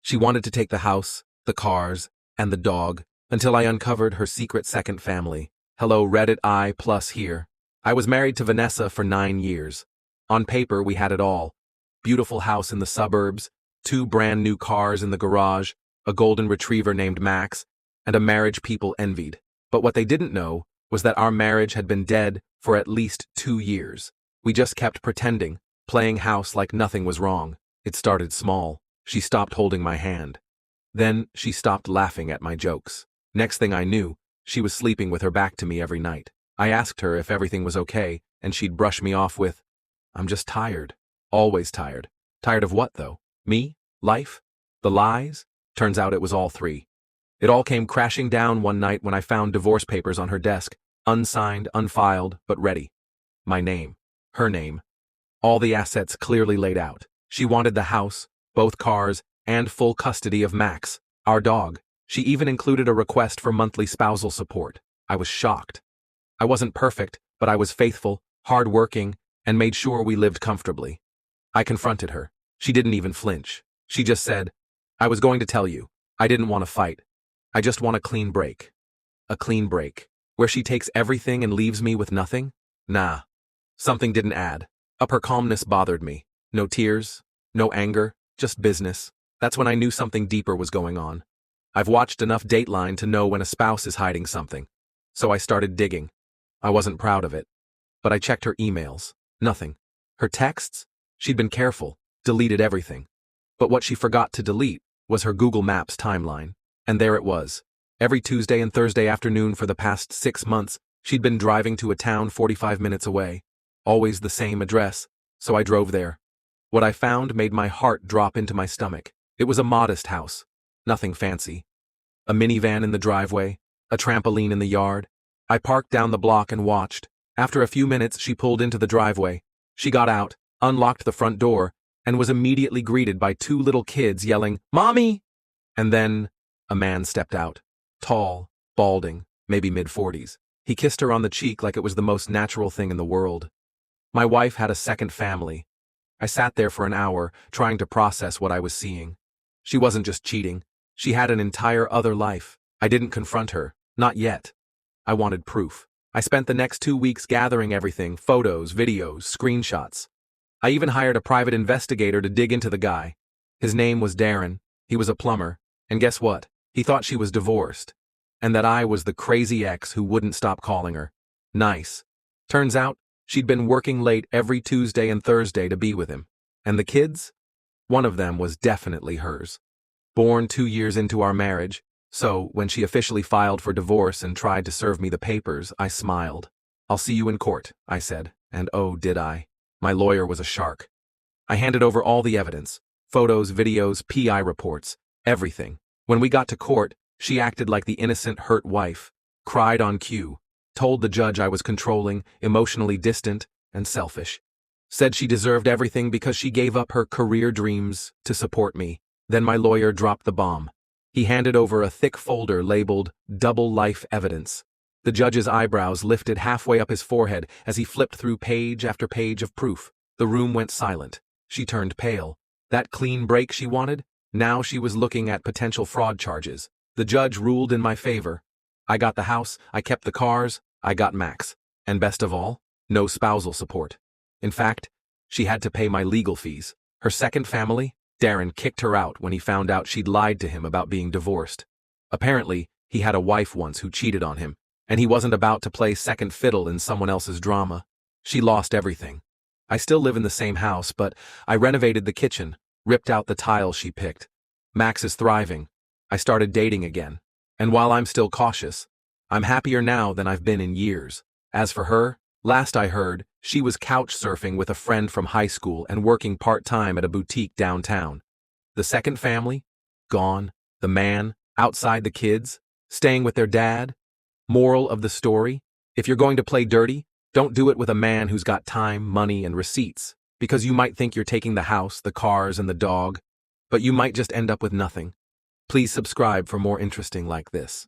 She wanted to take the house, the cars, and the dog, until I uncovered her secret second family. Hello Reddit I+ here. I was married to Vanessa for 9 years. On paper, we had it all. Beautiful house in the suburbs, 2 brand new cars in the garage, a golden retriever named Max, and a marriage people envied. But what they didn't know was that our marriage had been dead for at least 2 years. We just kept pretending, playing house like nothing was wrong. It started small. She stopped holding my hand. Then she stopped laughing at my jokes. Next thing I knew, she was sleeping with her back to me every night. I asked her if everything was okay, and she'd brush me off with, "I'm just tired. Always tired." Tired of what, though? Me? Life? The lies? Turns out it was all 3. It all came crashing down one night when I found divorce papers on her desk, unsigned, unfiled, but ready. My name. Her name. All the assets clearly laid out. She wanted the house, both cars, and full custody of Max, our dog. She even included a request for monthly spousal support. I was shocked. I wasn't perfect, but I was faithful, hard-working, and made sure we lived comfortably. I confronted her. She didn't even flinch. She just said, "I was going to tell you. I didn't want to fight. I just want a clean break." A clean break, where she takes everything and leaves me with nothing? Nah. Something didn't add. Up her calmness bothered me. No tears, no anger, just business. That's when I knew something deeper was going on. I've watched enough Dateline to know when a spouse is hiding something. So I started digging. I wasn't proud of it. But I checked her emails. Nothing. Her texts? She'd been careful, deleted everything. But what she forgot to delete was her Google Maps timeline. And there it was. Every Tuesday and Thursday afternoon for the past 6 months, she'd been driving to a town 45 minutes away. Always the same address, so I drove there. What I found made my heart drop into my stomach. It was a modest house. Nothing fancy. A minivan in the driveway, a trampoline in the yard. I parked down the block and watched. After a few minutes, she pulled into the driveway. She got out, unlocked the front door, and was immediately greeted by 2 little kids yelling, "Mommy!" And then a man stepped out. Tall, balding, maybe mid-40s. He kissed her on the cheek like it was the most natural thing in the world. My wife had a second family. I sat there for an hour, trying to process what I was seeing. She wasn't just cheating. She had an entire other life. I didn't confront her. Not yet. I wanted proof. I spent the next 2 weeks gathering everything, photos, videos, screenshots. I even hired a private investigator to dig into the guy. His name was Darren. He was a plumber. And guess what? He thought she was divorced. And that I was the crazy ex who wouldn't stop calling her. Nice. Turns out, she'd been working late every Tuesday and Thursday to be with him. And the kids? One of them was definitely hers. Born 2 years into our marriage, so when she officially filed for divorce and tried to serve me the papers, I smiled. "I'll see you in court," I said, and oh, did I. My lawyer was a shark. I handed over all the evidence, photos, videos, PI reports, everything. When we got to court, she acted like the innocent, hurt wife, cried on cue, told the judge I was controlling, emotionally distant, and selfish. Said she deserved everything because she gave up her career dreams to support me. Then my lawyer dropped the bomb. He handed over a thick folder labeled "Double Life Evidence." The judge's eyebrows lifted halfway up his forehead as he flipped through page after page of proof. The room went silent. She turned pale. That clean break she wanted? Now she was looking at potential fraud charges. The judge ruled in my favor. I got the house, I kept the cars, I got Max. And best of all, no spousal support. In fact, she had to pay my legal fees. Her second family? Darren kicked her out when he found out she'd lied to him about being divorced. Apparently, he had a wife once who cheated on him, and he wasn't about to play second fiddle in someone else's drama. She lost everything. I still live in the same house, but I renovated the kitchen, ripped out the tiles she picked. Max is thriving. I started dating again. And while I'm still cautious, I'm happier now than I've been in years. As for her, last I heard, she was couch surfing with a friend from high school and working part-time at a boutique downtown. The second family? Gone. The man? Outside the kids? Staying with their dad? Moral of the story? If you're going to play dirty, don't do it with a man who's got time, money, and receipts, because you might think you're taking the house, the cars, and the dog, but you might just end up with nothing. Please subscribe for more interesting like this.